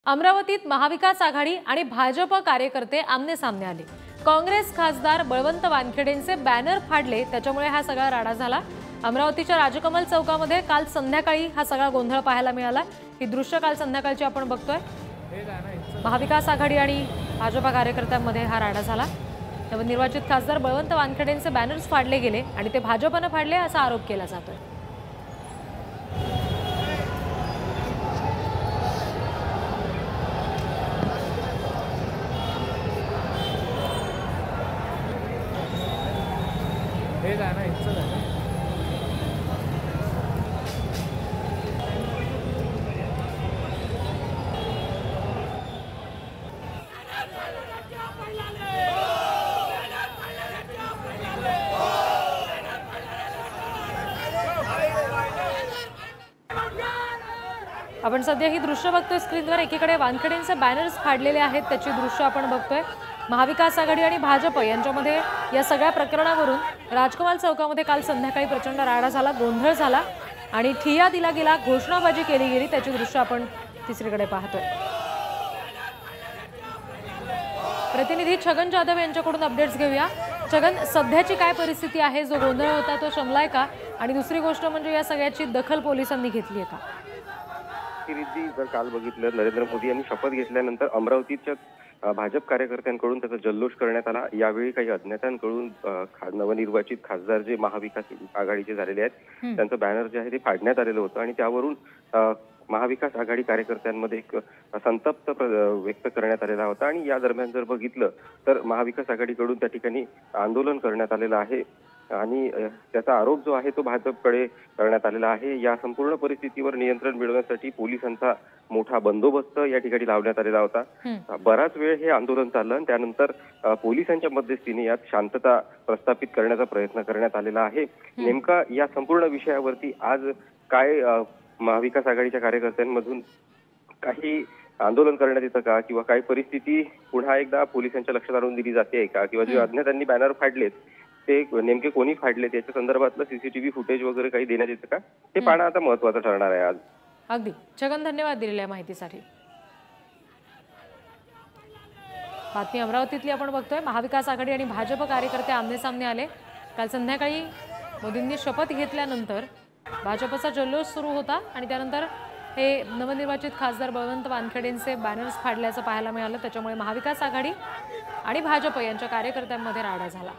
अमरावतीत महाविकास आघाडी आणि भाजप कार्यकर्ते आमने सामने आले। काँग्रेस खासदार बळवंत वानखेडेंचे बॅनर फाडले, त्याच्यामुळे हा सगळा राडा झाला। अमरावतीच्या राजकमल चौकामध्ये काल संध्याकाळी हा सगळा गोंधळ पाहायला मिळाला। ही दृश्य काल संध्याकाळची आपण बघतोय। महाविकास आघाडी आणि भाजप कार्यकर्त्यांमध्ये हा राडा झाला। नवनिर्वाचित खासदार बळवंत वानखेडेंचे बॅनर्स फाडले गेले आणि ते भाजपने फाडले असा आरोप केला जातोय। आपण सध्या ही दृश्य बघतोय स्क्रीनवर। एकीकडे वानखेडेंचे बॅनर्स फाडलेले आहेत, त्याची दृश्य आपण बघतोय। महाविकास आघाडी आणि भाजप यांच्यामध्ये या सगळ्या प्रकरणावरून राजकमल चौकामध्ये काल संध्याकाळी प्रचंड राडा झाला, गोंधळ झाला आणि ठिय्या दिला गेला, घोषणाबाजी केली गेली, त्याची दृश्य आपण तिसरीकडे पाहतोय। प्रतिनिधी छगन जाधव यांच्याकडून अपडेट्स घेऊया। छगन, सध्याची काय परिस्थिती आहे? जो गोंधळ होता तो शमलाय का? आणि दुसरी गोष्ट म्हणजे या सगळ्याची दखल पोलिसांनी घेतली आहे का? जर काल बघितलं, नरेंद्र मोदी यांनी शपथ घेतल्यानंतर अमरावतीच्या भाजप कार्यकर्त्यांकडून त्याचा जल्लोष करण्यात आला। यावेळी काही अज्ञातांकडून नवनिर्वाचित खासदार जे महाविकास आघाडीचे झालेले आहेत त्यांचं बॅनर जे आहे ते फाडण्यात आलेलं होतं आणि त्यावरून महाविकास आघाडी कार्यकर्त्यांमध्ये एक संतप्त व्यक्त करण्यात आलेला होता। आणि या दरम्यान जर बघितलं तर महाविकास आघाडीकडून त्या ठिकाणी आंदोलन करण्यात आलेलं आहे आणि त्याचा आरोप जो आहे तो भाजपकडे करण्यात आलेला आहे। या संपूर्ण परिस्थितीवर नियंत्रण मिळवण्यासाठी पोलिसांचा मोठा बंदोबस्त या ठिकाणी लावण्यात आलेला होता। बराच वेळ हे आंदोलन चाललं आणि त्यानंतर पोलिसांच्या मध्यस्थीने यात शांतता प्रस्थापित करण्याचा प्रयत्न करण्यात आलेला आहे। नेमका या संपूर्ण विषयावरती आज काय महाविकास आघाडीच्या कार्यकर्त्यांमधून काही आंदोलन करण्यात येतं का, किंवा काही परिस्थिती पुन्हा एकदा पोलिसांच्या लक्षात आणून दिली जाते का, किंवा जे अज्ञातांनी बॅनर फाडलेत ते नेमके कोणी फाडलेत याच्या संदर्भातलं सीसीटीव्ही फुटेज वगैरे काही देण्यात येतं का, हे पाहणं आता महत्त्वाचं ठरणार आहे आज। अगदी छगन, धन्यवाद दिलेल्या माहितीसाठी। बातमी अमरावतीतली आपण बघतोय। महाविकास आघाडी आणि भाजप कार्यकर्ते आमने सामने आले। काल संध्याकाळी मोदींनी शपथ घेतल्यानंतर भाजपचा जल्लोष सुरू होता आणि त्यानंतर हे नवनिर्वाचित खासदार बळवंत वानखेडेंचे बॅनर्स फाडल्याचं पाहायला मिळालं। त्याच्यामुळे महाविकास आघाडी आणि भाजप यांच्या कार्यकर्त्यांमध्ये राडा झाला।